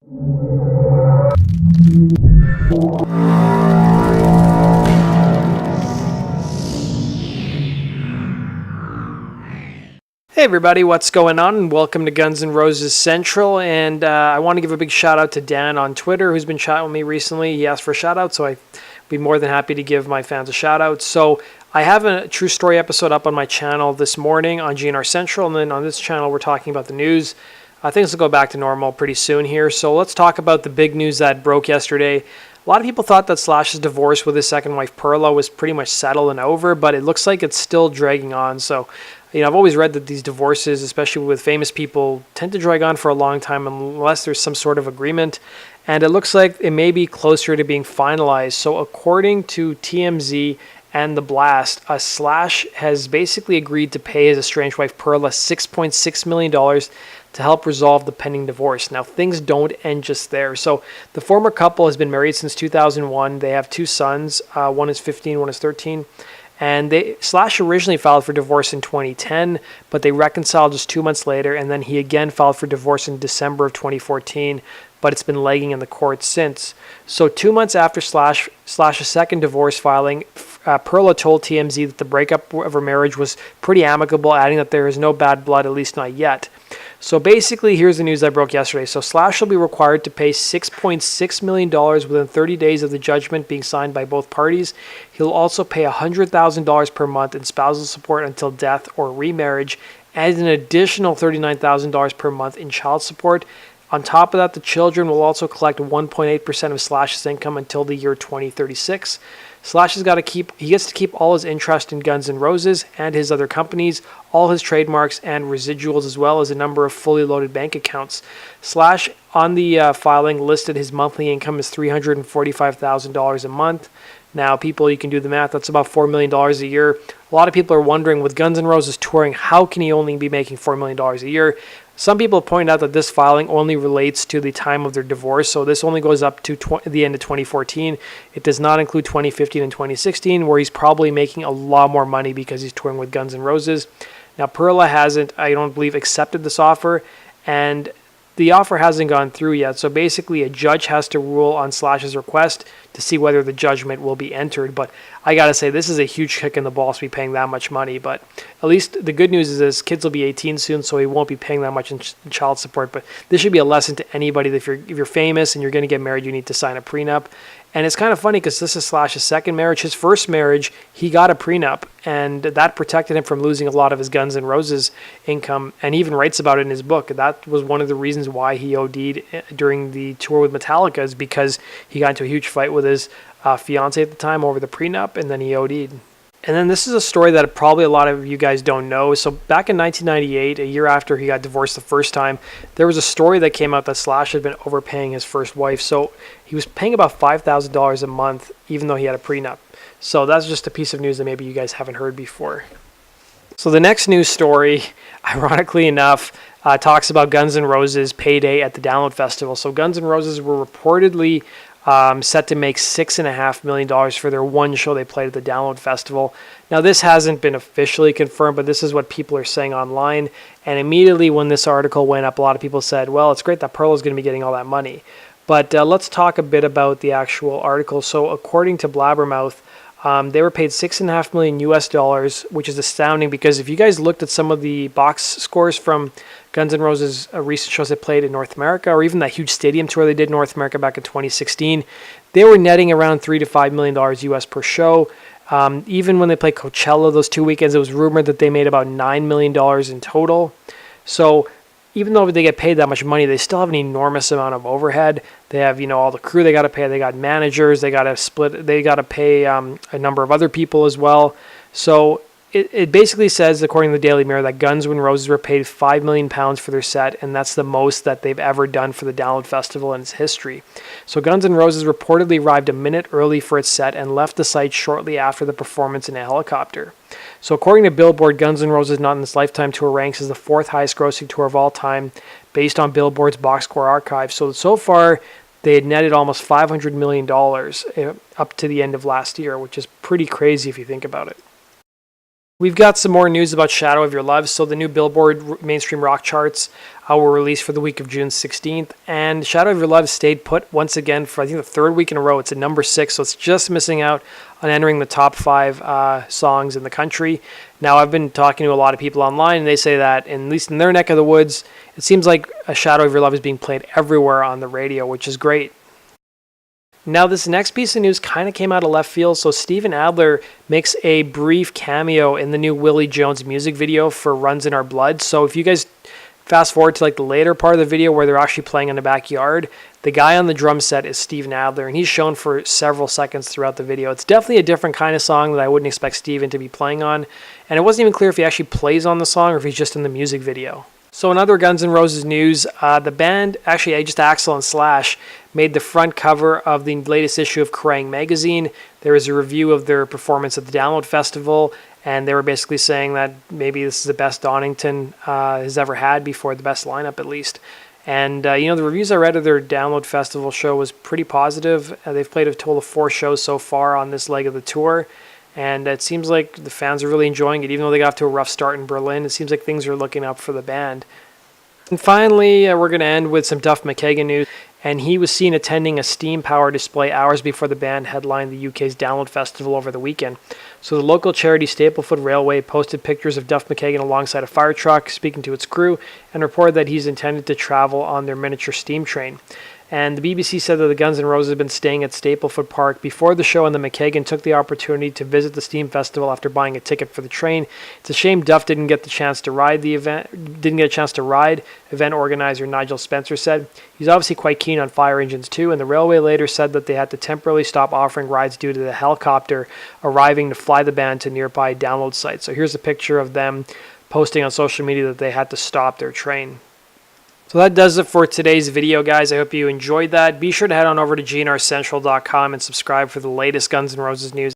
Hey everybody, what's going on? And welcome to Guns N' Roses Central. And I want to give a big shout out to Dan on Twitter, who's been chatting with me recently. He asked for a shout out, so I'd be more than happy to give my fans a shout out. So I have a true story episode up on my channel this morning on GNR Central, and then on this channel we're talking about the news. Things will go back to normal pretty soon here. So let's talk about the big news that broke yesterday. A lot of people thought that Slash's divorce with his second wife Perla was pretty much settled and over, but it looks like it's still dragging on. So, I've always read that these divorces, especially with famous people, tend to drag on for a long time unless there's some sort of agreement. And it looks like it may be closer to being finalized. So according to TMZ and The Blast, Slash has basically agreed to pay his estranged wife Perla $6.6 million to help resolve the pending divorce. Now, things don't end just there. So the former couple has been married since 2001. They have two sons. One is 15, one is 13. And Slash originally filed for divorce in 2010, but they reconciled just 2 months later, and then he again filed for divorce in December of 2014, but it's been lagging in the courts since. So 2 months after Slash's second divorce filing, Perla told TMZ that the breakup of her marriage was pretty amicable, adding that there is no bad blood, at least not yet. So basically, here's the news that broke yesterday. So Slash will be required to pay $6.6 million within 30 days of the judgment being signed by both parties. He'll also pay $100,000 per month in spousal support until death or remarriage, and an additional $39,000 per month in child support. On top of that, the children will also collect 1.8% of Slash's income until the year 2036. Slash he gets to keep all his interest in Guns N' Roses and his other companies, all his trademarks and residuals, as well as a number of fully loaded bank accounts. Slash, on the filing, listed his monthly income as $345,000 a month. Now, people, you can do the math. That's about $4 million a year. A lot of people are wondering, with Guns N' Roses touring, how can he only be making $4 million a year? Some people point out that this filing only relates to the time of their divorce, so this only goes up to the end of 2014. It does not include 2015 and 2016, where he's probably making a lot more money because he's touring with Guns N' Roses. Now, Perla hasn't, I don't believe, accepted this offer, and the offer hasn't gone through yet. So basically, a judge has to rule on Slash's request to see whether the judgment will be entered. But I gotta say, this is a huge kick in the balls to be paying that much money. But at least the good news is his kids will be 18 soon, so he won't be paying that much in child support. But this should be a lesson to anybody that if you're famous and you're going to get married, you need to sign a prenup. And it's kind of funny because this is Slash's second marriage. His first marriage, he got a prenup, and that protected him from losing a lot of his Guns N' Roses income. And he even writes about it in his book. That was one of the reasons why he OD'd during the tour with Metallica, is because he got into a huge fight with his fiance at the time over the prenup, and then he OD'd. And then this is a story that probably a lot of you guys don't know. So back in 1998, a year after he got divorced the first time, there was a story that came out that Slash had been overpaying his first wife. So he was paying about $5,000 a month, even though he had a prenup. So that's just a piece of news that maybe you guys haven't heard before. So the next news story, ironically enough, talks about Guns N' Roses' payday at the Download Festival. So Guns N' Roses were reportedly set to make $6.5 million for their one show they played at the Download Festival. Now, this hasn't been officially confirmed, but this is what people are saying online. And immediately when this article went up, a lot of people said, well, it's great that Perla's going to be getting all that money. But let's talk a bit about the actual article. So according to Blabbermouth, they were paid $6.5 million US, which is astounding because if you guys looked at some of the box scores from Guns N' Roses' recent shows they played in North America, or even that huge stadium tour they did in North America back in 2016, they were netting around $3 to $5 million US per show. Even when they played Coachella those 2 weekends, it was rumored that they made about $9 million in total. So even though they get paid that much money, they still have an enormous amount of overhead. They have, all the crew they got to pay. They got managers. They got to pay a number of other people as well. So it basically says, according to the Daily Mirror, that Guns N' Roses were paid £5 million for their set, and that's the most that they've ever done for the Download Festival in its history. So Guns N' Roses reportedly arrived a minute early for its set and left the site shortly after the performance in a helicopter. So according to Billboard, Guns N' Roses Not in This Lifetime tour ranks as the fourth highest grossing tour of all time based on Billboard's box score archive. So far, they had netted almost $500 million up to the end of last year, which is pretty crazy if you think about it. We've got some more news about Shadow of Your Love. So the new Billboard mainstream rock charts were released for the week of June 16th. And Shadow of Your Love stayed put once again for, I think, the third week in a row. It's at number 6, so it's just missing out on entering the top 5 songs in the country. Now, I've been talking to a lot of people online, and they say that, at least in their neck of the woods, it seems like A Shadow of Your Love is being played everywhere on the radio, which is great. Now, this next piece of news kind of came out of left field. So Steven Adler makes a brief cameo in the new Willie Jones music video for Runs in Our Blood. So if you guys fast forward to like the later part of the video where they're actually playing in the backyard, the guy on the drum set is Steven Adler, and he's shown for several seconds throughout the video. It's definitely a different kind of song that I wouldn't expect Steven to be playing on. And it wasn't even clear if he actually plays on the song or if he's just in the music video. So in other Guns N' Roses news, the band, actually just Axl and Slash, made the front cover of the latest issue of Kerrang! Magazine. There was a review of their performance at the Download Festival, and they were basically saying that maybe this is the best Donington has ever had before, the best lineup at least. And, the reviews I read of their Download Festival show was pretty positive. They've played a total of 4 shows so far on this leg of the tour. And it seems like the fans are really enjoying it, even though they got off to a rough start in Berlin. It seems like things are looking up for the band. And finally, we're going to end with some Duff McKagan news. And he was seen attending a steam power display hours before the band headlined the UK's Download Festival over the weekend. So the local charity Staplefoot Railway posted pictures of Duff McKagan alongside a fire truck speaking to its crew and reported that he's intended to travel on their miniature steam train. And the BBC said that the Guns N' Roses had been staying at Staplefoot Park before the show, and the McKagan took the opportunity to visit the Steam Festival after buying a ticket for the train. It's a shame Duff didn't get the chance to ride the event. Event organizer Nigel Spencer said. He's obviously quite keen on fire engines too, and the railway later said that they had to temporarily stop offering rides due to the helicopter arriving to fly the band to nearby download sites. So here's a picture of them posting on social media that they had to stop their train. So that does it for today's video, guys. I hope you enjoyed that. Be sure to head on over to gnrcentral.com and subscribe for the latest Guns N' Roses news.